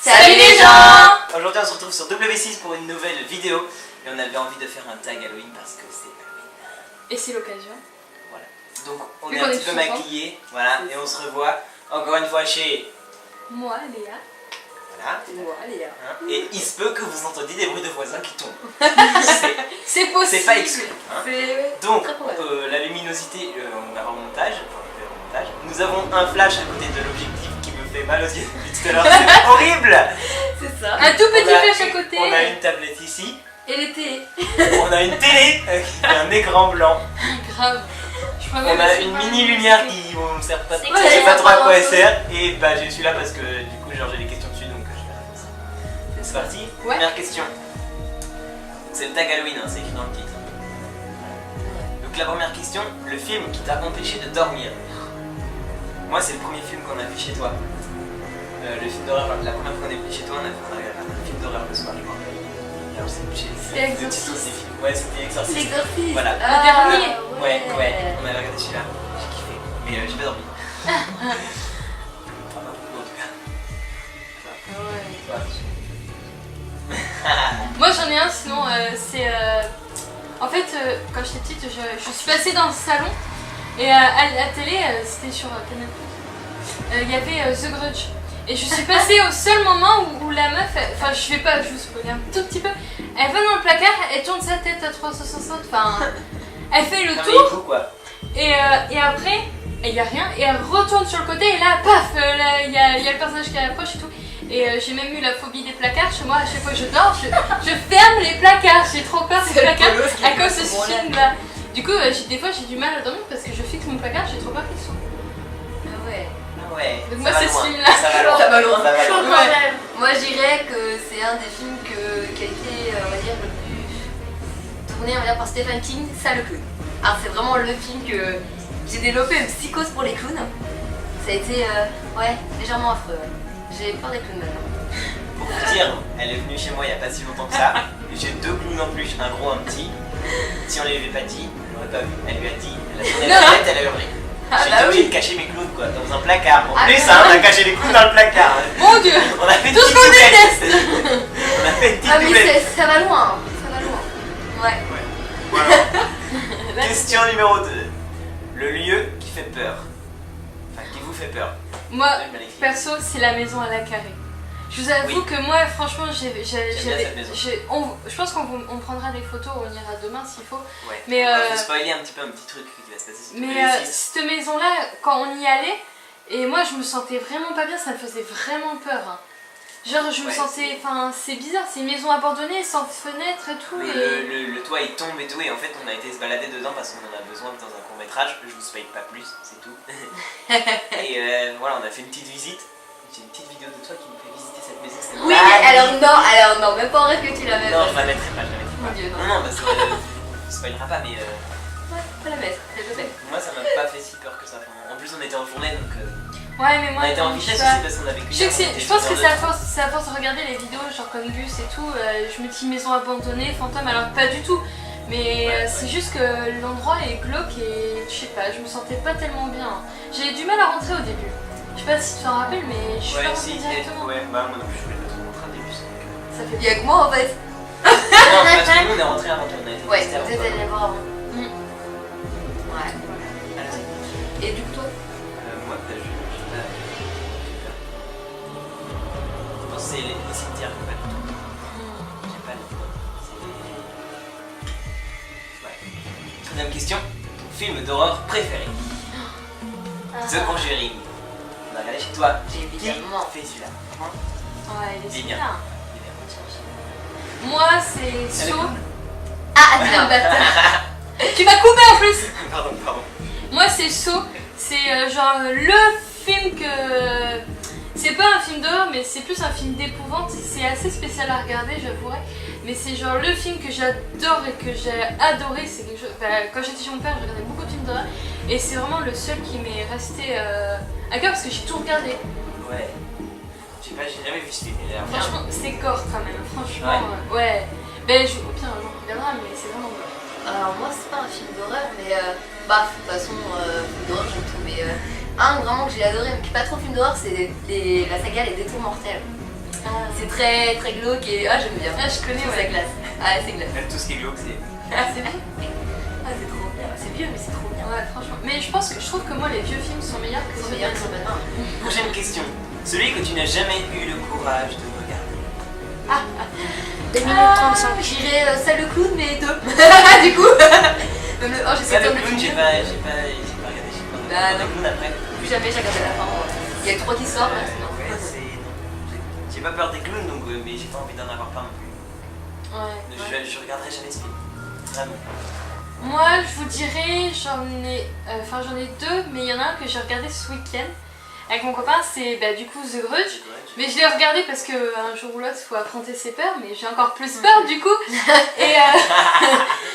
Salut les gens! Aujourd'hui on se retrouve sur W6 pour une nouvelle vidéo et on avait envie de faire un tag Halloween parce que c'est Halloween. Et c'est l'occasion. Voilà. Donc on Vu est qu'on un est petit peu tous ensemble. maquillés, voilà, et on se revoit encore une fois chez... Moi, Léa. Voilà. Moi, Léa. Hein, et il se peut que vous entendiez des bruits de voisins qui tombent. C'est possible. C'est pas exclu. Hein. Donc très probable. la luminosité, on verra au montage. Nous avons un flash à côté de l'objectif qui me fait mal aux yeux depuis tout à l'heure, c'est horrible. C'est ça. Un tout petit flash à côté. On a une tablette ici. Et les télés. On a une télé qui a un écran blanc. Grave. On a une mini lumière qui ne sert pas, C'est je sais clair. pas trop à quoi elle sert. Et bah je suis là parce que du coup genre j'ai des questions dessus donc je vais répondre ça. C'est parti. Ouais. Première question. C'est le tag Halloween, hein, c'est écrit dans le titre. Donc la première question, le film qui t'a empêché de dormir. Moi c'est le premier film qu'on a vu chez toi. Le film d'horreur, la première fois qu'on est venu chez toi on a fait un film d'horreur le soir je me rappelle. Alors C'était Exorcist. Ouais c'était Exorcist. L'exorciste. Voilà. Le dernier. Ouais, on avait regardé celui-là, j'ai kiffé, mais j'ai pas dormi. Enfin, pas beaucoup en tout cas. Moi j'en ai un sinon c'est en fait quand j'étais petite je suis passée dans le salon et à la télé c'était sur Canal+. Il y avait The Grudge et je suis passée au seul moment où la meuf, enfin je vais pas, je vous spoiler un tout petit peu, elle va dans le placard, elle tourne sa tête à 360, enfin elle fait le tour Coup, quoi. et après il y a rien et elle retourne sur le côté et là paf, il y a le personnage qui approche et tout. Et j'ai même eu la phobie des placards. Chez moi, à chaque fois que je dors, je ferme les placards. J'ai trop peur des placards à cause de ce film-là. Du coup, des fois, j'ai du mal à dormir parce que je fixe mon placard, j'ai trop peur qu'il s'ouvre. Ah ouais. Ah ouais. Donc ça moi, va c'est loin. ce film-là. Ça va loin. Ça va loin. Ça va loin. Ouais. Moi je dirais que c'est un des films qui a été, on va dire, le plus tourné on va dire, par Stephen King, ça le clown. Alors c'est vraiment le film que j'ai développé une psychose pour les clowns. Ça a été, ouais, légèrement affreux. Ouais. J'ai peur des clowns maintenant. Pour vous dire, elle est venue chez moi il y a pas si longtemps que ça. J'ai deux clowns en plus, un gros, un petit. Si on ne l'avait pas dit, elle l'aurait pas vu. Elle lui a dit, elle a tourné la tête, elle a hurlé. Ah, J'ai bah été obligé oui. de cacher mes clowns quoi, dans un placard. En Ah, plus, bah hein, on a oui. caché les clowns dans le placard. Mon dieu. On a fait une Tout ce petite qu'on doublette. déteste. On a fait une petite Ah mais doublette. ça va loin, ça va loin. Ouais. Voilà. Question numéro 2. Le lieu qui fait peur. Enfin, qui vous fait peur. Moi, J'aime bien l'écrire. perso, c'est la maison à la carrée. Je vous avoue Oui. que moi, franchement, j'avais. cette maison. Je pense qu'on prendra des photos, on ira demain s'il faut. Ouais. Mais, on va vous spoiler un petit peu un petit truc qui va se passer sur Mais W6. cette maison-là, quand on y allait, et moi je me sentais vraiment pas bien, ça me faisait vraiment peur. Hein. Genre je me Ouais, sentais, enfin c'est bizarre, c'est une maison abandonnée, sans fenêtre et tout. Mais Et... le toit il tombe et tout, et en fait on a été se balader dedans parce qu'on en a besoin dans un court métrage. Je vous spoil pas plus, c'est tout. Et voilà, on a fait une petite visite. J'ai une petite vidéo de toi qui nous fait visiter cette maison. C'était Oui mais magnifique. alors non, même pas en rêve que tu la mettes. Non, je la mettrai pas, je la mettrai Mon pas. Dieu, non. Non, parce que je spoilerai pas, mais Ouais, faut la mettre, je le fais. moi ça m'a pas fait si peur que ça. Enfin, en plus on était en journée donc Ouais mais on moi, a été en je vitesse sais aussi pas. parce qu'on avait Je sais que je pense que c'est à force de regarder les vidéos genre comme Gus et tout, je me dis maison abandonnée, fantôme, alors pas du tout. Mais Ouais, c'est juste que l'endroit est glauque et je sais pas, je me sentais pas tellement bien. J'ai du mal à rentrer au début. Je sais pas si tu t'en rappelles mais je suis Ouais, pas si, rentrée directement. ouais, bah moi non plus je voulais pas trop rentrer au début. Ça fait Y'a que moi en fait. Non, parce que nous on est rentré avant toi, on a été Ouais, testé avant vous êtes toi. allés voir avant. Mm. Ouais. Allez-y. Et du coup toi Moi, je sais pas. Je pense que c'est les cimetières, pas du tout. J'ai pas les. C'est les. Ouais. Troisième question. Ton film d'horreur préféré? The Conjuring. On a regardé chez toi. Qui Évidemment. fait celui-là? Ouais, il est Il est super. bien. Moi c'est Elle est Saw. cool. Ah Un attends. bâtard. Tu m'as coupé en plus. Pardon. Moi c'est Saw, c'est genre le film que... C'est pas un film d'horreur mais c'est plus un film d'épouvante, c'est assez spécial à regarder j'avouerai. Mais c'est genre le film que j'adore et que j'ai adoré, c'est quelque chose... quand j'étais chez mon père je regardais beaucoup de films d'horreur et c'est vraiment le seul qui m'est resté à cœur parce que j'ai tout regardé. Ouais. Je sais pas, j'ai jamais vu ce film. Il a l'air bien. Franchement c'est gore quand même, franchement ouais. Ben au pire un jour on regardera mais c'est vraiment gore. Alors moi c'est pas un film d'horreur mais bah de toute façon film d'horreur j'aime tout mais un vraiment que j'ai adoré mais qui est pas trop film d'horreur c'est la saga Les Détours Mortels. C'est très très glauque et j'aime bien. Je connais, C'est ouais. classe. Ah c'est classe. Même tout ce qui est glauque, c'est. C'est bien. C'est trop bien. C'est vieux mais c'est trop bien. Ouais, franchement. Mais je trouve que moi, les vieux films sont meilleurs que Ils sont ceux meilleurs que de ceux maintenant. Prochaine question. Celui que tu n'as jamais eu le courage de regarder. 2 minutes 35. J'irais ça le clown mais 2. Du coup. Même le 1 j'ai Ça, sauté le le clown, film. j'ai pas regardé. J'ai pas Bah, regardé non. le clown après. Plus jamais j'ai regardé la fin. Il y a le 3 qui sort là sinon. Ouais, c'est. Non. J'ai pas peur des clowns, donc, mais j'ai pas envie d'en avoir plein non plus. Ouais. Je regarderai jamais ce film. Vraiment. Moi, je vous dirais, j'en ai deux, mais il y en a un que j'ai regardé ce week-end avec mon copain, c'est du coup The Grudge. Mais je l'ai regardé parce qu'un jour ou l'autre, il faut affronter ses peurs, mais j'ai encore plus peur du coup. Et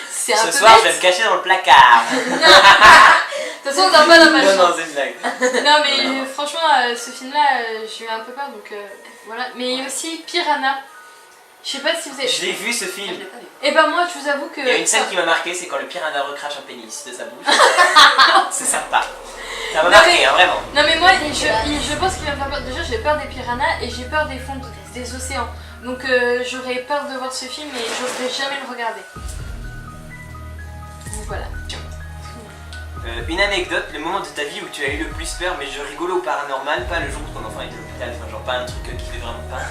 c'est un Ce peu soir, je bête. vais me cacher dans le placard. De toute façon, on dort pas dans ma Non, chambre. non, c'est une blague. Non, mais franchement, ce film-là, j'ai eu un peu peur, donc voilà. Mais il y a aussi Piranha. Je sais pas si vous avez. Je l'ai vu ce Je film. l'ai pas vu. Et ben moi, je vous avoue que. Il y a une scène qui m'a marqué, c'est quand le piranha recrache un pénis de sa bouche. C'est sympa. Ça m'a Non, marqué, mais- hein, vraiment. Non mais moi, je pense qu'il va me faire peur. Déjà, j'ai peur des piranhas et j'ai peur des fonds des océans. Donc j'aurais peur de voir ce film et j'oserais jamais le regarder. Donc voilà. Une anecdote, le moment de ta vie où tu as eu le plus peur, mais je rigole au paranormal, pas le jour où ton enfant est à l'hôpital, enfin genre pas un truc qui fait vraiment pas.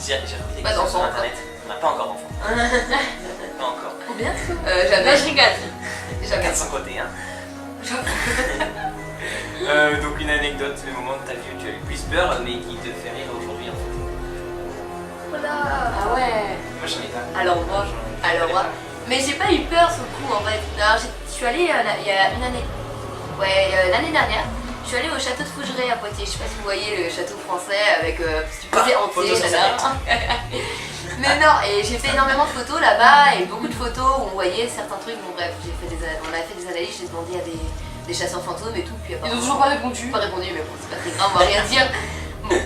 J'ai regardé des Pas questions sur d'enfant, internet. On n'a pas encore d'enfant. Pas encore. Combien Jamais. Là, je rigole. Jamais. Chacun de son côté, hein. Donc une anecdote, le moment de ta vie où tu as eu le plus peur, mais qui te fait rire aujourd'hui en fait. Voilà. Ah ouais. Moi j'en ai pas. Alors moi. Mais j'ai pas eu peur sur le coup en fait. Alors, je suis allée il y a une année. Ouais, l'année dernière. Je suis allée au château de Fougeray à Poitiers. Je sais pas si vous voyez le château français avec du côté entier. photos sur là-bas. Mais non, et j'ai fait énormément de photos là-bas et beaucoup de photos où on voyait certains trucs. Bon bref, on a fait des analyses, j'ai demandé à des chasseurs fantômes et tout. Puis Ils ont apparemment, toujours pas répondu. pas répondu, mais bon, c'est pas très grave, on va rien dire. Bon.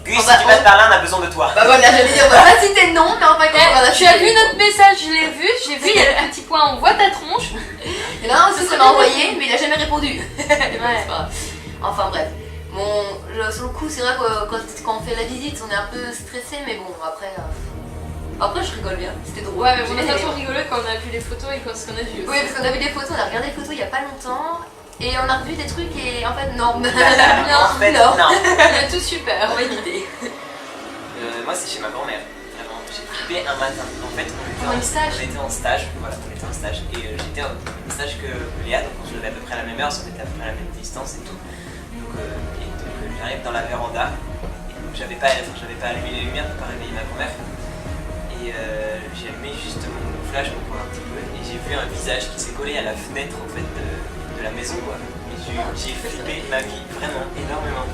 Gus, On si va- tu passes par là, on a besoin de toi. Bah voilà, j'allais dire, on va pas citer de nom, mais enfin, quand on va Tu as vu notre message, je l'ai vu, il y a le petit point, on voit ta tronche. Il y en a un aussi qui m'a envoyé, mais il a jamais répondu. C'est pas grave. Enfin bref. Sur le coup, c'est vrai que quand on fait la visite, on est un peu stressé, mais bon, après je rigole bien, c'était drôle. Ouais, mais on J'ai a bien pas trop aimé. rigolé quand on a vu les photos et quand ce qu'on a vu. Oui, parce qu'on a vu des photos, on a regardé les photos il y a pas longtemps, et on a revu des trucs, et en fait, non. En fait, non. non. On a tout super. On va éviter. Moi c'est chez ma grand-mère. Vraiment, j'ai flippé un matin. En fait, Pour un stage. on était en stage, voilà, on était en stage. Et j'étais en stage que Léa, donc on se levait à peu près à la même heure, on était à peu près à la même distance et tout. Donc, j'arrive dans la véranda, et donc j'avais pas allumé les lumières pour pas réveiller ma grand-mère. Et j'ai allumé juste mon flash pour voir un petit peu, et j'ai vu un visage qui s'est collé à la fenêtre en fait de la maison quoi. Et j'ai flippé ma vie vraiment énormément.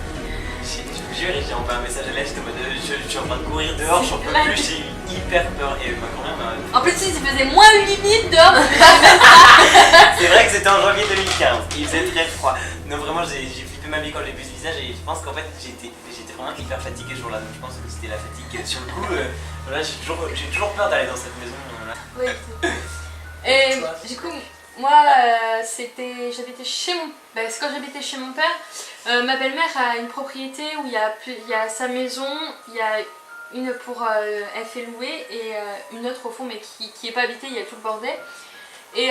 Je vous jure, et j'ai envoyé un message à Léa, j'étais en mode je suis en train de courir dehors, j'en peux plus, j'ai eu hyper peur. Et ma grand-mère m'a. En plus, il faisait moins 8 minutes dehors. C'est vrai que c'était en janvier 2015, il faisait très froid. Non, vraiment, j'ai flippé ma vie quand j'ai vu ce visage, et je pense qu'en fait, j'étais vraiment hyper fatigué ce jour-là. Donc, je pense que c'était la fatigue. Sur le coup, voilà, j'ai toujours peur d'aller dans cette maison. Là. Oui. Et du coup, moi, j'habitais chez c'est quand j'habitais chez mon père. Ma belle-mère a une propriété où il y a sa maison, il y a une pour elle fait louer et une autre au fond, mais qui est pas habitée, il y a tout le bordel. Et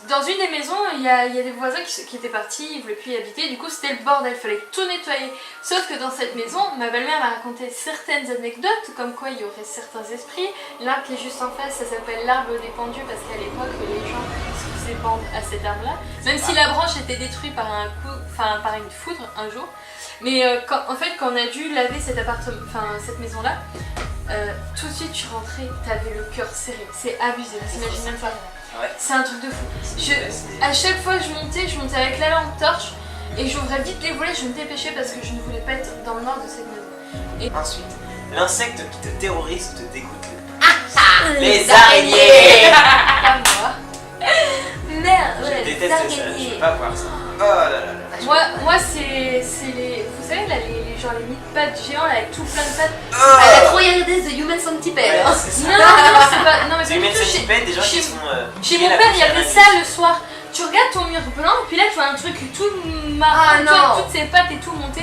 dans une des maisons, il y a des voisins qui étaient partis, ils voulaient plus y habiter, du coup c'était le bordel, il fallait tout nettoyer. Sauf que dans cette maison, ma belle-mère m'a raconté certaines anecdotes, comme quoi il y aurait certains esprits. L'arbre qui est juste en face, ça s'appelle l'arbre des pendus, parce qu'à l'époque, les gens se faisaient pendre à cet arbre-là. Même si la branche était détruite par par une foudre un jour. Mais quand on a dû laver cette maison-là, tout de suite tu rentrais, t'avais le cœur serré. C'est abusé, vous imaginez même pas. Ouais. C'est un truc de fou. À chaque fois que je montais avec la lampe torche et j'ouvrais vite les volets, je me dépêchais parce que je ne voulais pas être dans le noir de cette maison. Ensuite, l'insecte qui te terrorise ou te dégoûte le Les araignées. Pas moi. Merde, Je ouais, déteste ça, je araignées. veux pas voir ça. Oh là là là. Moi c'est les... Vous savez là, les mille-pattes géants là, avec tout plein de pattes. Elle a trop regardé The Human Centipede. Ouais, Hein. c'est Non, ça. c'est pas... Non mais C'est pas une du tout. centipède, des gens qui chez- sont. Chez liés mon à la père, il y bouche à avait la ça nuit. le soir. Tu regardes ton mur blanc, puis là tu vois un truc tout marron, Ah, tu vois, non. toutes ses pattes et tout monté.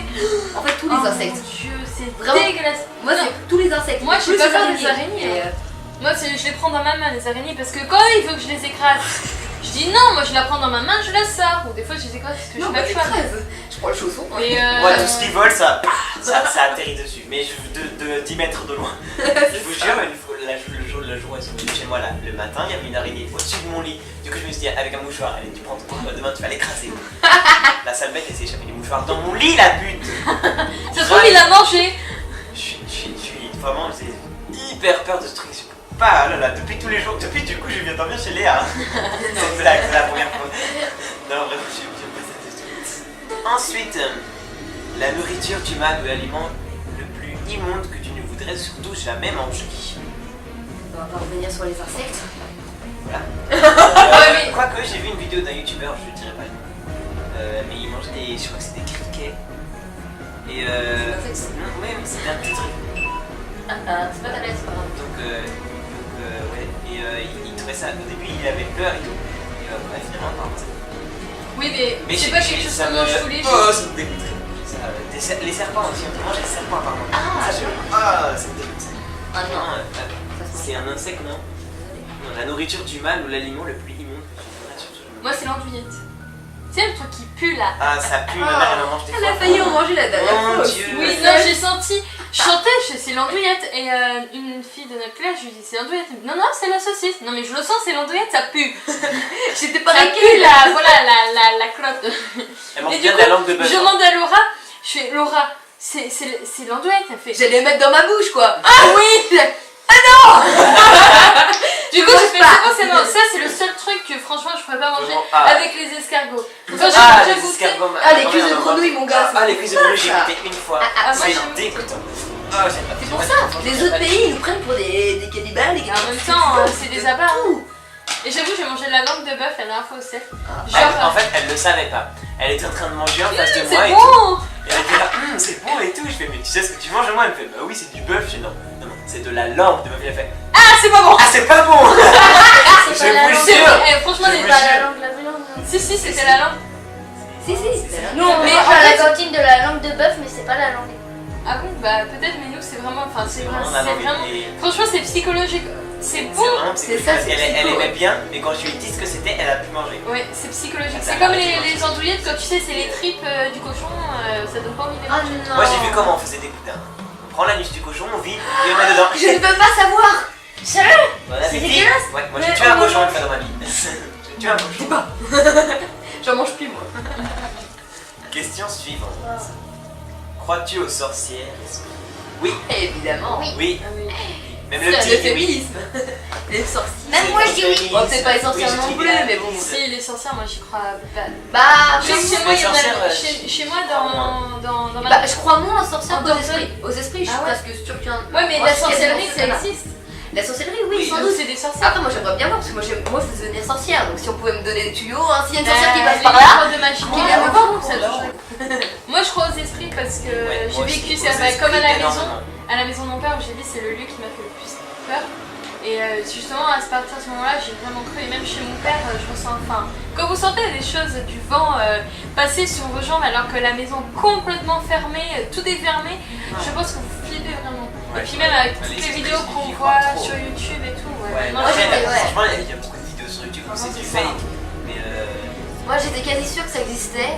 En fait, tous les insectes. Mon Dieu, c'est Vraiment. dégueulasse. Moi, Non. c'est tous les insectes. Moi, je Tous sais pas les faire des araignées. araignées, Et, hein. Moi, je les prends dans ma main, les araignées, parce que quand il veut que je les écrase, je dis non, moi je la prends dans ma main, je la sors. Ou des fois, je les écrase parce que non, je bah, suis pas fan. je prends le chausson. Et Moi, tout ce qui vole, ça atterrit dessus. Mais de 10 mètres de loin. Je vous jure, une fois, le jour où elles sont venues chez moi, là, le matin, il y avait une araignée au-dessus de mon lit. Du coup, je me suis dit, avec un mouchoir, allez, tu prends ton demain, tu vas l'écraser. La sale bête, elle s'est échappée du mouchoir dans mon lit, la pute. Ça se trouve, il a mangé. Je suis vraiment, j'ai hyper peur de ce truc. Je peux pas, oh là là, depuis tous les jours, depuis du coup, je viens dormir chez Léa. C'est une blague, c'est la première fois. Non, vraiment, j'aime pas cette histoire. Ensuite, la nourriture du mal ou l'aliment le plus immonde que tu ne voudrais surtout jamais manger. On va pas revenir sur les insectes. Voilà. mais- Quoique, j'ai vu une vidéo d'un youtubeur, je ne dirai pas le nom. Mais il mangeait des, je crois que c'était des criquets. Et non, ouais, mais c'était un petit truc. C'est pas ta laisse, par exemple. Donc, ouais. Et il trouvait ça, au début, il avait peur et tout. Et finalement, par contre, Oui, mais c'est pas quelque chose qu'on mange tous les Oh, jours. ça me dégoûterait. Les serpents aussi, on peut manger les serpents apparemment. Ah, Ça me dégoûte. Ah non. Non, c'est un insecte, non? Non, la nourriture du mal ou l'aliment le plus immonde que tu voudrais surtout jamais Moi, c'est l'andouillette. Tu sais, le truc qui pue là. Ah, ça pue, ma mère elle en mange des Elle fois. a failli en manger la dernière Mon fois aussi. Dieu. Oui, non, j'ai senti. Je chantais, c'est l'andouillette. Et une fille de notre classe, je lui dis c'est l'andouillette. Elle me dit, non, non, c'est la saucisse. Non, mais je le sens, c'est l'andouillette, ça pue. J'étais pas Ça d'accord. pue la, voilà, la clotte. Elle mange Et du bien de coup, la langue de bœuf. je demande à Laura, je fais Laura, c'est l'andouillette. Elle fait J'allais mettre dans ma bouche, quoi. ah oui. Du coup, j'ai fait pas. c'est bon, c'est bon. Ça, c'est le seul truc que franchement, je pourrais pas manger Vraiment, ah. avec les escargots. Quand Ah, j'ai les goûté. escargots. Ah, les ma cuisses mère, de elle en grenouille, mange. mon gars. Ah, les cuisses de grenouille, j'ai ça. goûté une fois. moi, C'est j'aime dégoûtant. Ah, j'aime pas. C'est pour ça. Les autres pays, ils nous prennent pour des cannibales. Et en même temps, c'est des abats. hein. Et j'avoue, j'ai mangé de la langue de bœuf la dernière fois au cerf. En fait, elle le savait pas. Elle était en train de manger en face de moi C'est et tout. bon. Et elle était là, c'est bon et tout. Je fais, mais tu sais ce que tu manges? Moi, elle me fait, bah oui, c'est du bœuf. Je fais, non, non, non, c'est de la langue de bœuf. Elle fait, Ah, c'est pas bon. ah, c'est pas bon. C'est Je pas la vous langue. jure. Franchement, Je les vous pas jure. la langue de la viande. Si, c'était la langue. Si, c'est la langue. Nous on Mais mange en à fait- la cantine de la langue de bœuf, mais c'est pas la langue. Ah bon, bah peut-être, mais nous, c'est vraiment. Enfin, c'est vraiment vraiment. la langue. Et- Franchement, c'est psychologique. C'est C'est bon. vraiment C'est psychologique ça, parce c'est qu'elle psycho, aimait bien, mais quand je lui ai dit ce que c'était, elle a pu manger. Ouais, c'est psychologique. Ça C'est comme arrête de les manger. andouillettes, quand tu sais, c'est les tripes du cochon, ça donne pas envie de les Ah manger. non. Moi, j'ai vu comment on faisait des boudins. On prend l'anus du cochon, on vide et on met dedans. Je ne peux pas savoir. Sérieux? Voilà, C'est c'est dit. dégueulasse. Ouais, moi Mais j'ai tué un on cochon mange. une fois dans ma vie. J'ai tué un cochon. J'en mange plus, moi. Question suivante. Crois-tu aux sorcières? Oui, Évidemment. Oui. oui. Ah oui. Même C'est le le petit. féminisme. Les sorciers. Même moi, je dis oui. Bon, c'est pas les sorcières Oui, je non dis plus, oui. mais bon. Si, les sorcières, moi j'y crois pas. Bah, Je sais que chez moi, il y en sorcières, a. Chez moi, dans ma. bah, je crois moins aux sorcières En qu'aux sorcellerie. esprits. Aux esprits, je suis Ah ouais. presque sûre qu'il y en a. Ouais, mais Moi, la je sais qu'il y a des sorcellerie, ça sorcières. existe. La sorcellerie, oui, Oui, sans nous, doute. c'est des sorcières. Après, moi j'aimerais bien voir parce que moi je veux devenir sorcière. Donc si on pouvait me donner des tuyaux, hein, s'il y a une Bah, sorcière qui passe les par là. livres de magie. Qui vient me voir. ça touche. Moi, je crois aux esprits parce que Ouais, j'ai moi aussi, vécu aux ça bah, comme à la esprits, maison. énormément. À la maison de mon père où j'ai dit c'est le lieu qui m'a fait le plus peur. Et justement à partir de ce moment-là j'ai vraiment cru et même chez mon père je ressens enfin quand vous sentez des choses du vent passer sur vos jambes alors que la maison est complètement fermée, tout est fermé, je pense que vous flippez vraiment. Ouais. Et puis même avec Les toutes les esprits, vidéos j'y qu'on crois voit trop. sur YouTube et tout, Ouais, non, moi, je- j'étais- ouais. franchement, il y a beaucoup de vidéos sur YouTube où c'est du c'est ça. fake. Mais Moi j'étais quasi sûre que ça existait.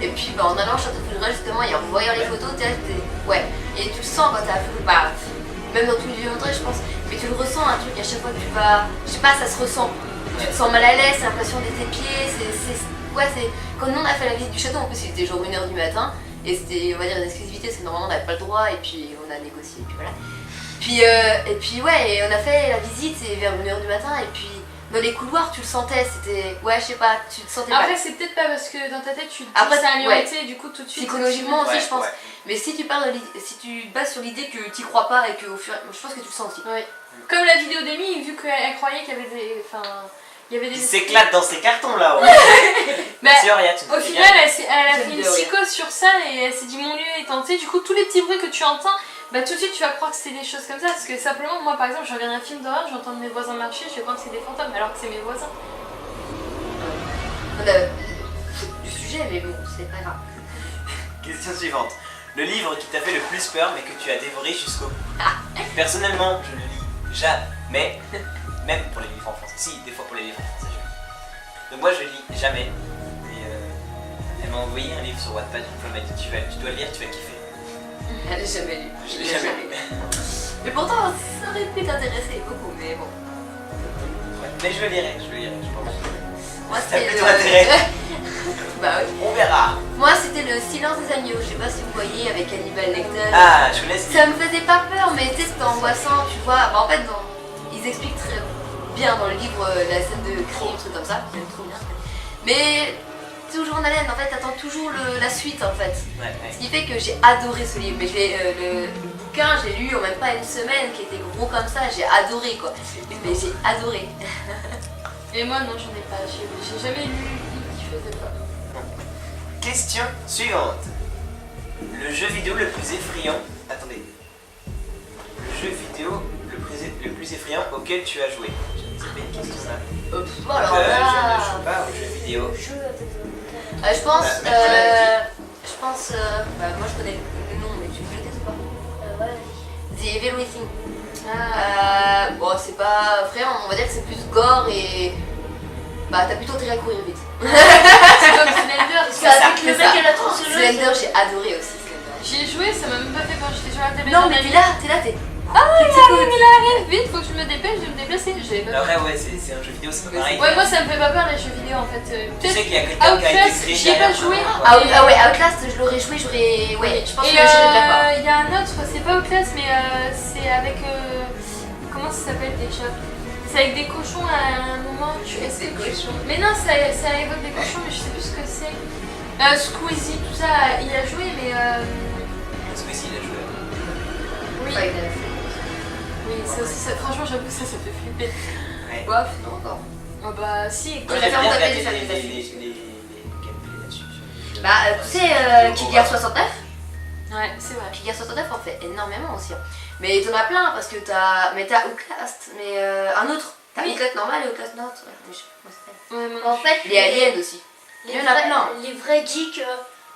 Et puis bah, en allant au château Fougeray justement et en voyant les photos, ouais. Et tu le sens quand t'as la photo, bah, même dans tous les vieux je pense. Mais tu le ressens un truc à chaque fois que tu vas. Je sais pas, ça se ressent. Tu te sens mal à l'aise, t'as l'impression d'être tes pieds. Ouais, c'est. Quand nous on a fait la visite du château, en plus il était genre 1h du matin. Et c'était, on va dire, une exclusivité parce que normalement on n'avait pas le droit. Et puis on a négocié, et puis voilà. Et puis ouais, et on a fait la visite, c'est vers 1h du matin. Et puis dans les couloirs, tu le sentais, c'était. Ouais, je sais pas, tu te sentais Après pas. c'est peut-être pas parce que dans ta tête tu te dis Après, que c'est un lieu ouais. hanté, du coup tout de suite. Psychologiquement aussi, ouais, je pense. ouais. Mais si tu parles, si tu te bases sur l'idée que tu crois pas et que au fur et à mesure, je pense que tu le sens aussi. Ouais. Comme la vidéo d'Amy, vu qu'elle croyait qu'il y avait des. Enfin. Il y avait des. il s'éclate dans ces cartons là. Ouais. Bah, C'est rien, tu me au fais final, bien. elle a J'aime fait une bien, ouais. psychose sur ça et elle s'est dit mon lieu est hanté. Du coup, tous les petits bruits que tu entends, bah tout de suite tu vas croire que c'est des choses comme ça. Parce que simplement, moi par exemple, je regarde un film d'horreur, j'entends mes voisins marcher, je vais croire que c'est des fantômes alors que c'est mes voisins. On a du sujet, mais bon, c'est pas grave. Question suivante. Le livre qui t'a fait le plus peur mais que tu as dévoré jusqu'au bout. Personnellement, je ne lis jamais, même pour les livres en français. Si, des fois pour les livres en français, je lis. Donc moi je lis jamais. Et elle m'a envoyé un livre sur Wattpad une fois, elle m'a dit tu dois le lire, tu vas kiffer. Elle n'a jamais lu. Je l'ai jamais lu. Mais pourtant, ça aurait pu t'intéresser beaucoup, mais bon. Ouais. Mais je le lirai, je pense. Moi, Ça c'était peut t'intéresser. Bah oui. On verra. Moi, c'était le Silence des agneaux. Je sais pas si vous voyez avec Hannibal Lecter. Ah, je connais ce Ça me faisait pas peur, mais tu sais, c'était angoissant, tu vois. Bah, en fait, ils expliquent très bien dans le livre la scène de cri, un truc comme ça. J'aime trop bien. Mais toujours en haleine, en fait, t'attends toujours la suite, en fait. Ouais. Ce qui fait que j'ai adoré ce livre. Mais le bouquin, j'ai lu en même pas une semaine, qui était gros comme ça. J'ai adoré, quoi. Mais j'ai adoré. Et moi, non, j'en ai pas. J'ai jamais lu un livre qui faisait peur. Question suivante. Le jeu vidéo le plus effrayant. Attendez. Le jeu vidéo le plus effrayant auquel tu as joué. C'est pas une question ça. Alors Je ne là, joue pas aux jeux vidéo. je pense, Bah, bah, moi je connais le nom, mais tu me le dis ou pas? The Evil Within. Bon, c'est pas effrayant, on va dire que c'est plus gore et bah t'as plutôt intérêt à courir vite. C'est comme Slender. C'est avec le mec à la tronçonneuse. Slender, j'ai adoré aussi Slender. J'y ai joué, ça m'a même pas fait peur. J'étais sur la télé. Non mais t'es là, t'es. Ah, il arrive vite, faut que je me dépêche de me déplacer. J'ai pas peur. Après, ouais, c'est un jeu vidéo, c'est pas pareil. Ouais, moi ça me fait pas peur les jeux vidéo en fait. Tu sais qu'il y a quelqu'un qui a été Outlast, créé j'y ai pas joué. Ah ouais, Outlast, je l'aurais joué, ouais, je pense que Et je n'irais pas. il y a un autre, c'est pas Outlast, mais c'est avec. Comment ça s'appelle déjà? C'est avec des cochons à un moment. Des cochons. Mais non, ça évoque des cochons, mais je sais plus ce que c'est. Squeezie, tout ça, il a joué, mais. Squeezie, il a joué. Oui, Ouais, oui franchement, j'avoue que ça fait flipper. Ouais. bof, non encore. Oh bah si, Moi, Ouais, j'aime ça, on bien tapait regarder des les amis gameplays là-dessus. Bah, tu sais, Kid Gear 69 ouais, c'est vrai. Kid Gear 69 en fait énormément aussi. Hein. Mais t'en as plein parce que t'as Outlast, mais un autre. T'as Oui. Outlast normal et Outlast North. Ouais, je sais pas comment ça s'appelle. Ouais, moi, En fait, Les aliens aussi. Il y en a plein. Les vrais geeks,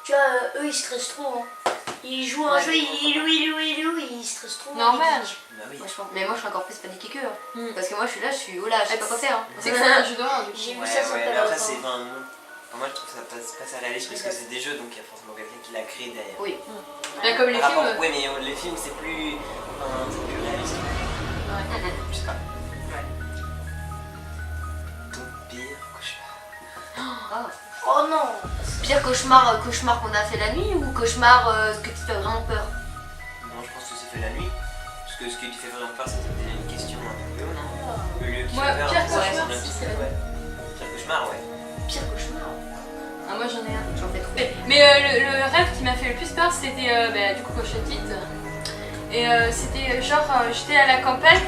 tu vois, eux ils stressent trop. Hein. Ils jouent un Ouais. jeu, ils louent, ils stressent trop. Normal. les geeks. Bah oui. Moi, mais moi je suis encore plus paniquée qu'eux. Hein. Mm. Parce que moi je suis là, je sais pas quoi faire. Hein. c'est que c'est un jeu d'horreur du coup. J'ai vu Ouais, ça sur mais ta après, boîte, c'est. hein. Moi, je trouve ça pas ça réaliste parce que c'est des jeux donc il y a forcément quelqu'un qui l'a créé derrière. Oui. Là, comme les Par films. rapport- Ouais, mais les films c'est plus réaliste. Je sais pas. Ton pire cauchemar. Oh non. Pire cauchemar qu'on a fait la nuit ou cauchemar ce que tu te fait vraiment peur? Non, je pense que c'est fait la nuit. Parce que ce qui te fait vraiment peur, c'est peut-être une question un peu, non? Le lieu qui Moi, fait peur, pire c'est cauchemar, un si, petit c'est peu, la ouais. Pire cauchemar, ouais. Pire cauchemar. Ah, moi j'en ai un. J'en fais trop. Mais le rêve qui m'a fait le plus peur, c'était du coup quand j'étais petite. Et c'était genre, j'étais à la campagne,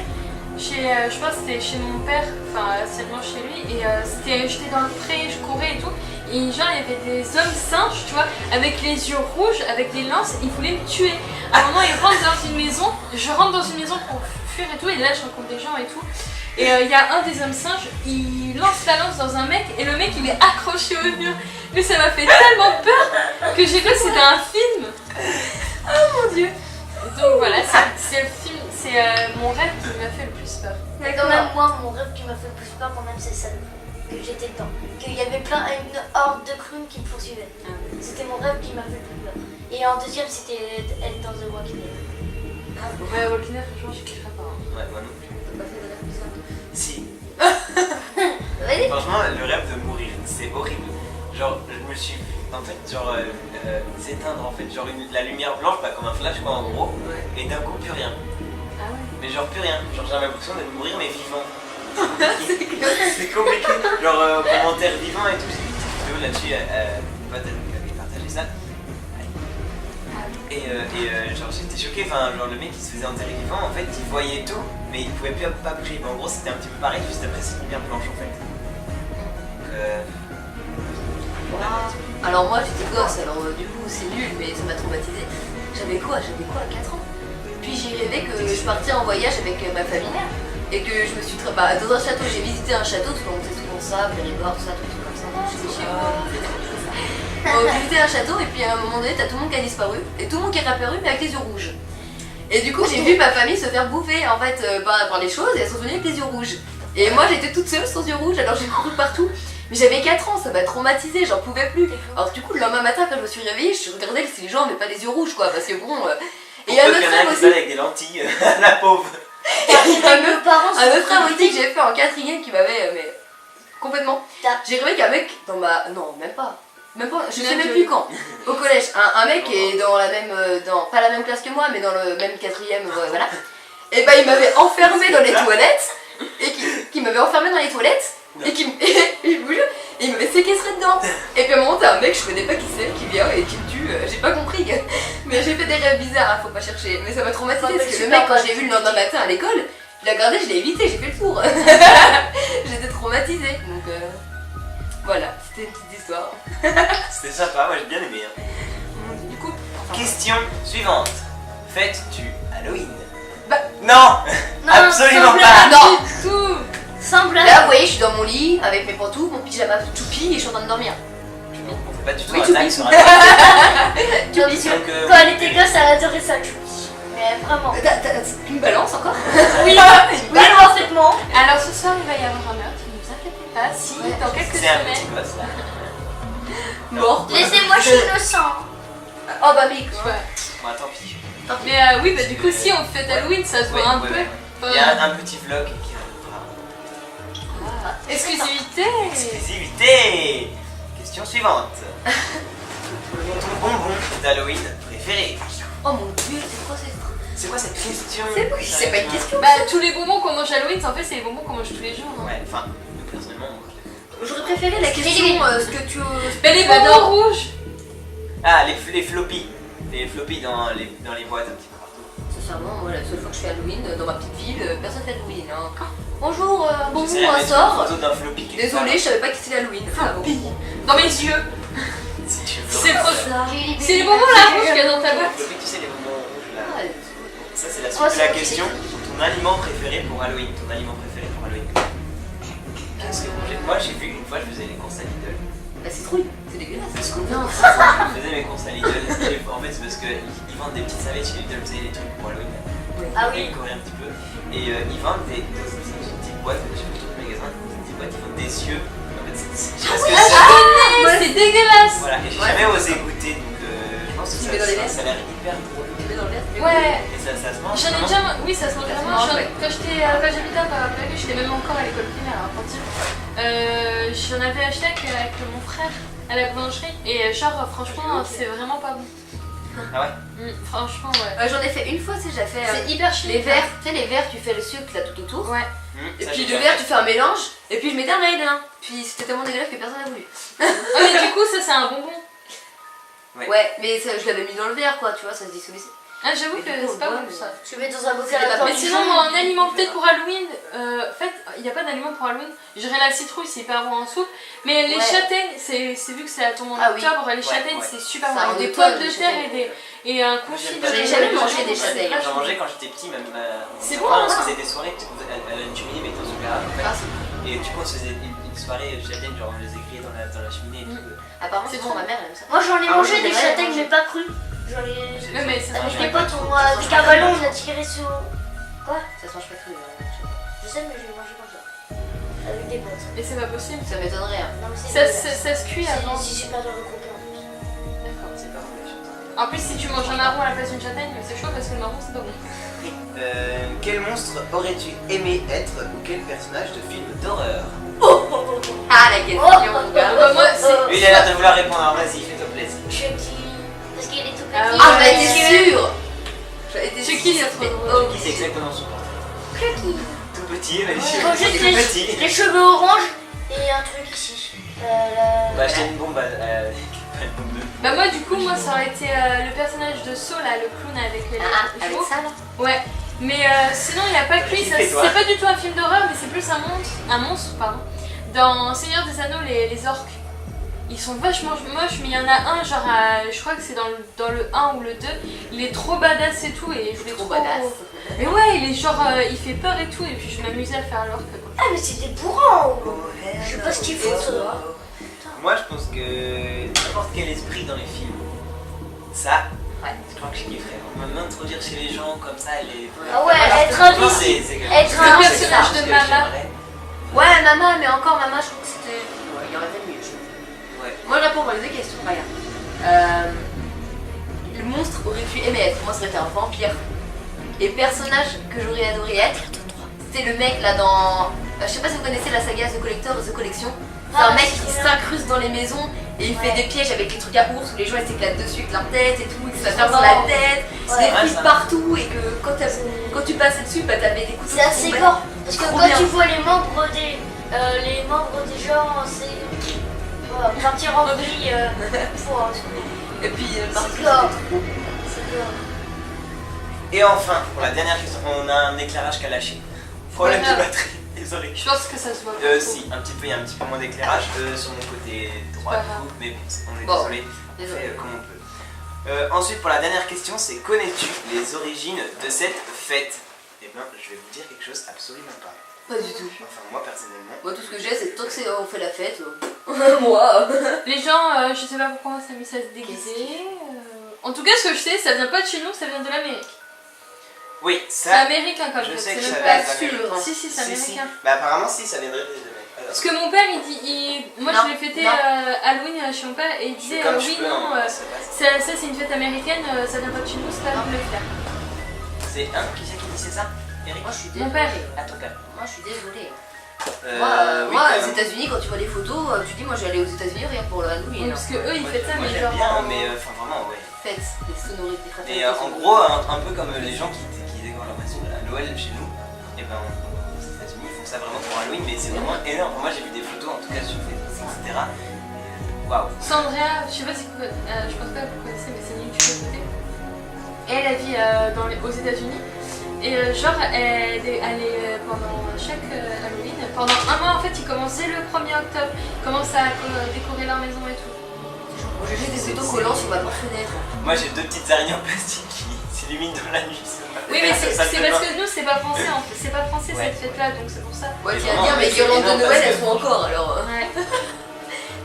je pense que c'était chez mon père, enfin seulement chez lui, et j'étais dans le pré, je courais et tout. Et genre, il y avait des hommes singes, tu vois, avec les yeux rouges, avec des lances, ils voulaient me tuer. À un moment, ils rentrent dans une maison, je rentre dans une maison pour fuir et tout, et là je rencontre des gens et tout. Et il y a un des hommes singes, il lance la lance dans un mec, et le mec il est accroché au mur. Mais ça m'a fait tellement peur que j'ai cru que c'était un film. Oh mon dieu. Et donc voilà, c'est le film, c'est mon rêve qui m'a fait le plus peur. Mais quand même, moi, mon rêve qui m'a fait le plus peur, quand même, c'est celle que j'étais dedans. Qu'il y avait une horde de crunes qui me poursuivaient. C'était mon rêve qui m'a fait le plus peur. Et en deuxième, c'était être dans The Walking Dead. Ouais, Walking Dead, franchement, je kifferais pas. Hein. Ouais, moi non plus. T'as pas fait de rêve plus simple. Si. Vas-y. Franchement, le rêve de mourir, c'est horrible. Genre, je me suis en fait, genre, s'éteindre en fait, genre la lumière blanche, bah, comme un flash quoi en gros, et d'un coup plus rien. Ah ouais. Mais genre plus rien, genre j'ai l'impression de mourir mais vivant. C'est compliqué. Genre commentaire vivant et tout, j'ai vu une petite vidéo là-dessus, une pote avait partagé ça. Et genre j'étais choqué, enfin genre le mec il se faisait enterrer vivant, en fait il voyait tout, mais il pouvait plus pas bouger. Mais en gros c'était un petit peu pareil juste après cette lumière blanche en fait. Donc Alors moi j'étais gosse, alors du coup c'est nul, mais ça m'a traumatisée. J'avais quoi à 4 ans. Puis j'ai rêvé que je partais en voyage avec ma famille et que je me suis dans un château, j'ai visité un château, parce qu'on était tout dans ça, Périgord, tout ça, tout comme ça. J'étais chez moi, Bon, visiter un château et puis à un moment donné t'as tout le monde qui a disparu et tout le monde qui est réapparu mais avec les yeux rouges. Et du coup j'ai vu ma famille se faire bouffer en fait par les choses et elles sont venues avec les yeux rouges. Et moi j'étais toute seule sans yeux rouges alors j'ai couru partout. Mais j'avais 4 ans, ça m'a traumatisée, j'en pouvais plus. Alors du coup le lendemain matin quand je me suis réveillée, je regardais si les gens n'avaient pas les yeux rouges quoi parce que bon... Et il y a un autre frère aussi. Avec des lentilles, la pauvre. Nos parents Un autre frère aussi que j'ai fait en 4ème qui m'avait mais complètement. J'ai rêvé qu'un mec dans ma... Non même pas, je sais même plus quand. Au collège, un mec qui est dans la même... pas la même classe que moi mais dans le même 4ème, voilà. Et bah il m'avait enfermé dans les toilettes. Et qui m'avait enfermé dans les toilettes. Et qui il m'avait séquestré dedans. Et puis à un moment t'as un mec, je connais pas qui c'est, qui vient et qui me tue, j'ai pas compris. Mais j'ai fait des rêves bizarres, hein, faut pas chercher. Mais ça m'a traumatisé parce que le mec quand je l'ai vu le lendemain matin à l'école, je l'ai regardé, je l'ai évité, j'ai fait le tour. J'étais traumatisée. Donc voilà, c'était une petite histoire. C'était sympa, moi j'ai bien aimé. Hein. Du coup, Question suivante. Fêtes-tu Halloween? Bah, non, Non, absolument sans pas. blague. non. Tout. Sans blague. Là vous voyez, je suis dans mon lit avec mes pantoufles, mon pyjama choupi et je suis en train de dormir. On fait pas du tout Oui, un tu tag dis. sur Halloween. Donc, Donc, quand elle était gosse, elle adorait ça, Choupi. Mais vraiment. Tu me balances encore? Oui, oui, parfaitement. Alors ce soir il va y avoir un meurtre, ne vous inquiétez pas, si Ouais. dans quelques c'est un petit semaines. gosse là. Morte. Laissez-moi, je suis innocent. Oh bah mec. Ouais. Bon, tant pis. Mais oui, bah du coup si on fait Halloween ça se voit Ouais, un ouais, peu. ouais. Il y a un petit vlog qui arrivera. Exclusivité. Exclusivité. Question suivante. Ton bonbon d'Halloween préféré? Oh mon dieu, c'est quoi cette... C'est quoi cette question? C'est pas une question. Bah tous les bonbons qu'on mange Halloween, en fait c'est les bonbons qu'on mange tous les jours. Hein. Ouais, enfin, nous personnellement, on mange les- J'aurais préféré la question ce que tu... Mais les tu adores. bonbons rouges. Ah, les floppies. Les floppies dans les boîtes un petit peu partout. Sincèrement, moi la seule fois que je fais Halloween dans ma petite ville, personne fait Halloween. Hein. Bonjour, bon J'essaie de un mettre une sort. photo d'un floppy quelque Désolée, je part. savais pas que c'était Halloween. Ah, bon. Dans mes yeux. Si tu veux. C'est voir trop- ça. C'est les bonbons là rouges qu'il y a dans ta Les boîte. floppies, tu sais, les bonbons rouges là. Ah, Ça, c'est la Oh, suite de la c'est- question. Ton aliment préféré pour Halloween? Ton aliment préféré pour Halloween? Qu'est-ce que vous mangez? Moi, j'ai vu une fois, je faisais les courses à Lidl. La citrouille, c'est dégueulasse. Non, je faisais mes courses à Lidl. En fait, c'est parce qu'ils vendent des petites serviettes chez Lidl, vous savez, les trucs pour Halloween. Ah Ils oui. corrigent un petit peu. Et ils vendent des petites boîtes, je sais plus tout le magasin, des petites boîtes, ils vendent des yeux. En fait, je sais pas ce que c'est. C'est dégueulasse. Voilà, et j'ai Ouais. jamais osé goûter, donc je pense que Tu mets dans les verres. ça a l'air hyper drôle. Tu mets dans le verre, tu mets Ouais. Et ça se mange. J'en ai déjà, oui ça se mange Ça se vraiment. mange, ouais. Quand j'habitais à Paris, j'étais même encore à l'école primaire à Pantin. J'en avais acheté avec mon frère à la boulangerie et genre franchement c'est vraiment pas bon. Ah ouais? Franchement ouais. J'en ai fait une fois, j'ai déjà fait C'est hyper chiant. les verres. Tu sais, les verres, tu fais le sucre là tout autour. Ouais. Et Ça, puis j'ai le déjà verre, fait. tu fais un mélange. Et puis je mettais un raid dedans. Puis c'était tellement dégueulasse que personne n'a voulu. Ah mais du coup ça c'est un bonbon. Ouais. Ouais, mais ça, je l'avais mis dans le verre quoi, tu vois, ça se dissolvait. Ah j'avoue que Et du coup, c'est pas ouais, bon mais- ça. Je mets dans un bocal C'est à pas temps. Mais sinon moi en aliment peut-être pour Halloween, en fait il n'y a pas d'aliment pour Halloween. J'irais la citrouille, c'est hyper bon en soupe. Mais les Ouais. châtaignes, c'est vu que c'est à ton en Ah oui. octobre, les Ouais, châtaignes ouais. c'est super Ça bon. en Avec des automne, pommes de les terre châtaignes. et un confit de... J'en ai jamais mangé des châtaignes. J'en mangeais quand j'étais petit, même C'est mes bon, parents, on hein. se faisait des soirées, parce qu'à la cheminée, mais dans une garage en fait. Ah, c'est- Et du coup, on se faisait une soirée châtaigne, genre on les écrivait dans la cheminée et tout. Apparemment, C'est c'est bon, bon. ma mère elle aime ça. Moi j'en ai Ah, mangé oui, des c'est vrai, châtaignes manger. mais pas crues. J'en ai. Ouais, mais ça Avec mange mes pas. potes, on a des cavalons, on a tiré sur. Quoi? Ça se mange pas cru. Je sais, mais je l'ai mangé comme ça. Avec des potes. Mais c'est pas possible. Ça m'étonnerait. Hein. Non, mais c'est Ça, dégueulasse. ça se cuit avant. C'est super dur de couper en plus. D'accord. C'est pas bon, les choses. En plus si tu manges un marron à la place d'une châtaigne, c'est chaud parce que le marron c'est pas bon. Quel monstre aurais-tu aimé être ou quel personnage de film d'horreur? Ah, la question, mon gars. Bah, moi, c'est- Lui, il a l'air de vouloir répondre, alors vas-y, fais-toi plaisir. Chucky. Parce qu'il est tout petit. Ah, Ah, j'en ouais. étais sûre. J'en étais Chucky, sûre. c'est trop drôle. Qui c'est exactement son portrait? Chucky. Tout petit, mais Ils ont juste tout petit. les cheveux orange et un truc ici. On va acheter une bombe pas une bombe de. Bah moi du coup moi ça aurait été le personnage de Saw là, le clown avec les Ah, avec chevaux. ça là. Ouais. Mais sinon il n'y a pas que lui, Qui ça- fait, toi c'est pas du tout un film d'horreur mais c'est plus un monstre pardon. Dans Seigneur des Anneaux les orques. Ils sont vachement moches mais il y en a un genre je crois que c'est dans le 1 ou le 2, il est trop badass et tout et je voulais Trop trop badass. Mais ouais il est genre il fait peur et tout et puis je m'amusais à faire l'orque quoi. Ah, mais c'est des bourrins. Je sais pas ce qu'ils font. Moi je pense que n'importe quel esprit dans les films, ça, je crois que je kifferais. M'introduire chez les gens comme ça, Ah ouais, être Franchement, invisible. c'est Être Le un personnage ce de que Mama. j'aimerais. Ouais, Mama, mais encore Mama, je trouve que c'était. Ouais, il y aurait fait mieux. Ouais. Moi, je réponds pour les deux questions, regarde. Le monstre aurait pu aimer être. Moi, ça aurait été un vampire. Et le personnage que j'aurais adoré être, c'était le mec là dans. Je sais pas si vous connaissez la saga The Collector ou The Collection. C'est un mec qui s'incruste dans les maisons et il fait des pièges avec les trucs à ours où les gens ils s'éclatent dessus avec leur tête et tout, ils se ferment sur la tête, Ouais. des Ouais, fils ça. partout et que quand tu passes dessus, bah t'avais des couteaux. C'est assez qui tombaient. gore. Parce que Trop quand bien. tu vois les membres des gens, c'est. Voilà, partir en vrille. Et puis C'est partout, gore. c'était trop. C'est gore. Et enfin, pour la dernière question, on a un éclairage qui a lâché. Problème de Voilà. batterie, désolé. Je pense que ça se voit pas. Si, un petit peu, il y a un petit peu moins d'éclairage sur mon côté droit Pas du grave. coup, mais bon, on est Bon, désolé, on désolé. fait comme on peut. Ensuite, pour la dernière question, c'est connais-tu les origines de cette fête? Eh bien, je vais vous dire quelque chose, absolument pas. Pas du tout. Enfin, moi personnellement. Moi, tout ce que j'ai, c'est tant que c'est on fait la fête. Moi. Les gens, je sais pas pourquoi on s'est mis à se déguiser. En tout cas, ce que je sais, ça vient pas de chez nous, ça vient de l'Amérique. Oui, C'est ça. américain comme Je fait, sais que c'est ça même vient pas d'Amérique. sûr. Si, c'est Si, si. américain. Bah, apparemment, si, ça viendrait des Amériques. Parce que mon père, il dit. Moi, Non, je l'ai fêté non. Halloween chez mon père et il disait Comme oui, je peux, non, hein, ça passe. ça c'est une fête américaine, ça vient pas de chez nous, c'est pas à nous de le faire. C'est qui c'est qui dit c'est ça? Eric? Moi, je suis Mon désolée. père. À ton père. Moi, je suis désolée. Oui, Moi, quand aux même. États-Unis, quand tu vois les photos, tu dis, moi, j'allais aux États-Unis rien pour le Halloween. Oui, parce que eux, ils Moi, fêtent ça, moi, mais j'aime genre. bien, mais enfin vraiment, ouais. Fête, les sonorités Et en gros, un peu comme les gens qui décorent leur maison à Noël chez nous, et ben aux États-Unis ils font ça vraiment pour Halloween, mais c'est vraiment énorme. Moi j'ai vu des photos en tout cas sur Facebook, etc. Waouh! Sandria, je sais pas si vous je pense pas que vous connaissez, mais c'est une youtubeuse beauté. Et elle vit aux États-Unis. Et genre, elle est pendant chaque Halloween, pendant un mois en fait, ils commençaient le 1er octobre. Ils commencent à décorer leur maison et tout. Moi, j'ai juste des autocollants sur ma porte-fenêtre. Moi j'ai deux petites araignées en plastique qui s'illuminent dans la nuit. Oui, mais c'est Ça me fait parce peur. que nous, c'est pas français en fait. C'est pas français Ouais. cette fête-là, donc c'est pour ça. Ouais, Mais tiens à vraiment, dire, mais mes guirlandes de c'est Noël, énorme elles sont encore alors. Ouais.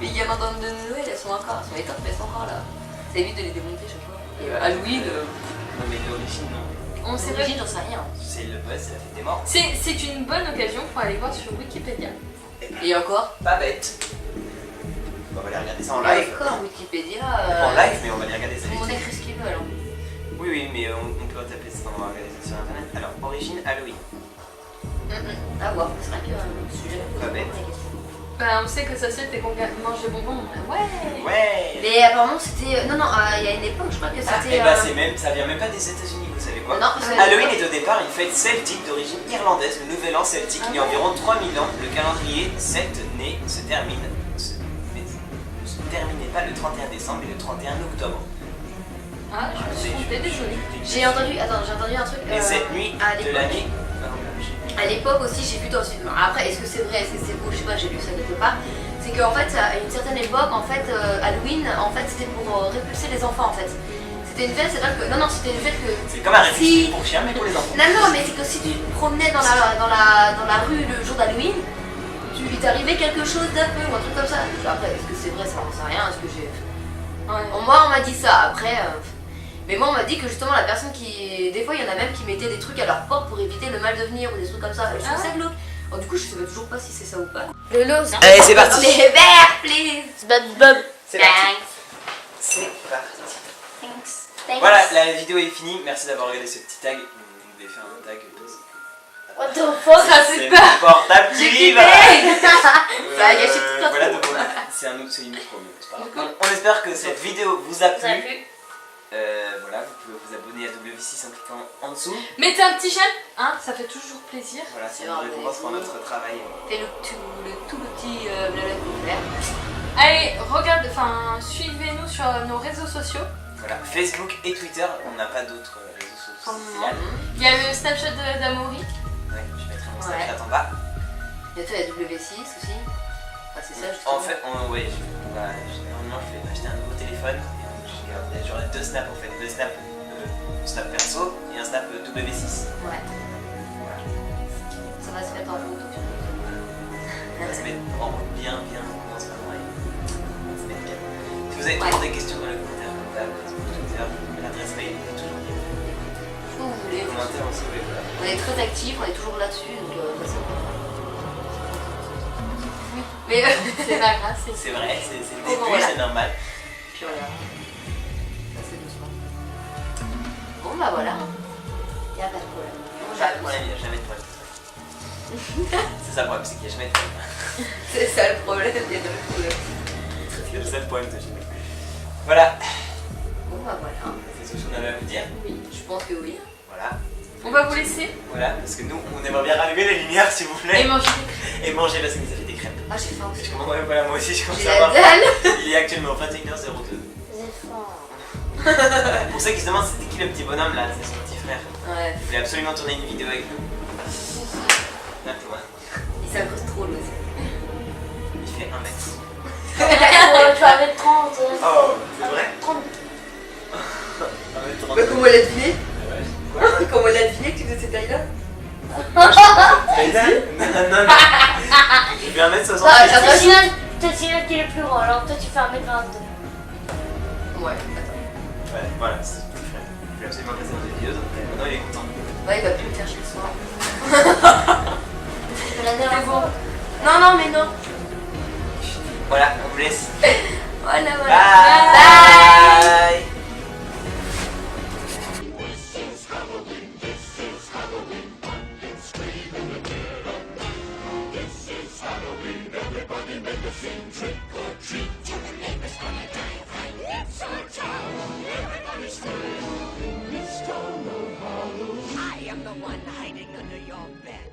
Les guirlandes de Noël, elles sont encore. Elles sont éteintes, mais elles sont encore là. Ça évite de les démonter chaque fois. Et Halloween, Non mais l'origine non. On sait pas. l'origine, j'en sais rien. C'est le buzz, c'est la fête des morts. C'est une bonne occasion pour aller voir sur Wikipédia. Et encore, Pas bête. On va aller regarder ça en live. encore Wikipédia. Pas en live, mais on va aller regarder ça. Tout le monde écrit ce qu'il veut alors. Oui, oui, mais on peut taper ça, on va regarder ça sur internet. Alors, origine Halloween. À voir, c'est vrai que sujet. Pas bête. Bah, on sait que ça c'est qu'on mange des bonbons. Ouais. Ouais! Mais apparemment, c'était. Non, non, il y a une époque, je crois que Ah, c'était. et bah ça vient même pas des États-Unis, vous savez quoi? Non, parce que- Halloween est au départ une fête celtique d'origine irlandaise, le nouvel an celtique, il y a environ 3000 ans. Le calendrier celte né se terminait pas le 31 décembre mais le 31 octobre. Ah, je me suis trompée, désolée. J'ai entendu un truc. Et cette nuit à de l'époque- l'année. À l'époque aussi, j'ai vu dans une. Après, est-ce que c'est vrai, est-ce que c'est faux, je sais pas, j'ai lu ça quelque part. C'est qu'en fait, à une certaine époque, en fait, Halloween, en fait, c'était pour répulser les enfants, en fait. C'était une fête, c'est-à-dire que. Non, non, c'était une fête que. C'est comme un réfugié Si- pour chien mais pour les enfants. Non, non, mais c'est que si tu te promenais dans la rue le jour d'Halloween, il t'arrivait quelque chose d'un peu ou un truc comme ça. Après, est-ce que c'est vrai, ça, j'en sais rien, est-ce que j'ai. Ouais. Moi, on m'a dit ça, après. Mais moi, on m'a dit que justement, la personne qui. Des fois, il y en a même qui mettaient des trucs à leur porte pour éviter le mal de venir ou des trucs comme ça. Je trouve ça glauque. Alors, du coup, je sais toujours pas si c'est ça ou pas. Le los. Allez, c'est parti! Les verts, please! Bob. C'est parti! C'est parti! Thanks. Voilà, la vidéo est finie, merci d'avoir regardé ce petit tag. On devait faire un tag. What the fuck? Ça, C'est c'est pas. mon portable qui vibre! Ça a gâché toute la Voilà, troupe. donc c'est une autre promo, c'est pas grave. On espère que cette vidéo vous a Ça a plu. plu? Voilà, vous pouvez vous abonner à W6 en cliquant en dessous. Mettez un petit j'aime, hein, ça fait toujours plaisir. Voilà, c'est C'est une vrai, récompense pour notre travail. Fais tout le petit blabla qu'il faut faire. Allez, suivez-nous sur nos réseaux sociaux. Voilà, Facebook et Twitter, on n'a pas d'autres réseaux sociaux. Il y a le Snapchat d'Amaury. Ouais, je mettrai mon Ouais. Snapchat en bas. Bientôt, il y a W6 aussi. Enfin, c'est ça, justement. En fait, généralement, je vais acheter un nouveau téléphone. Et donc, j'aurai deux snaps en fait. Deux snaps, snap perso et un snap W6. Ouais. Voilà. Ça va se mettre en photo. On va se mettre en bien, on commence vraiment. vous avez toujours des questions dans les commentaires, comme d'hab, Facebook, Twitter, l'adresse mail, toujours bien. Ce que vous voulez. Les commentaires aussi, oui, voilà. On est très actifs, on est toujours là-dessus, donc de toute façon. Oui. Mais C'est pas grave, c'est C'est vrai, c'est le Bon, début, voilà. c'est normal. puis voilà. Ça c'est doucement. Bon bah voilà. Y a pas de problème. Bon, Pas de problème, il n'y a jamais de problème. C'est ça le problème, c'est qu'il n'y a jamais de problème. C'est ça le problème, il y a deux problèmes. C'est le seul problème de chez nous. Voilà, Bon bah voilà. c'est tout ce qu'on avait à vous dire. Oui, je pense que oui. Voilà, On va vous laisser voilà, parce que nous, on aimerait bien rallumer les lumières s'il vous plaît. et manger. Et manger parce que ça fait des crêpes. Ah j'ai faim Je aussi. comprends même pas, moi aussi je commence J'ai à la avoir. dalle. Il est actuellement 21h02. J'ai faim. Pour ceux qui se demandent c'était qui le petit bonhomme là, c'est son petit frère. Ouais. Il voulait absolument tourner une vidéo avec nous. Là, toi, Il s'accroche trop lui aussi. il fait 1 mètre. Tu vas mettre 30. Oh, c'est vrai 30. 1 mètre 30. Bah comment elle a deviné Ouais. Comment elle a deviné que tu faisais cette taille-là Non, non, non. Il fait 1m60. Ah, C'est Sinal qui est le plus grand, alors toi tu fais 1m22. Ouais. Ouais, voilà, c'est tout le frère. Il voulait absolument passer dans une vidéo, donc maintenant il est content. Ouais, il va plus me chercher le soir. La dernière C'est bon. fois. Non, non, mais non. Voilà, on vous laisse. Voilà, voilà. Bye. I am the one hiding under your bed.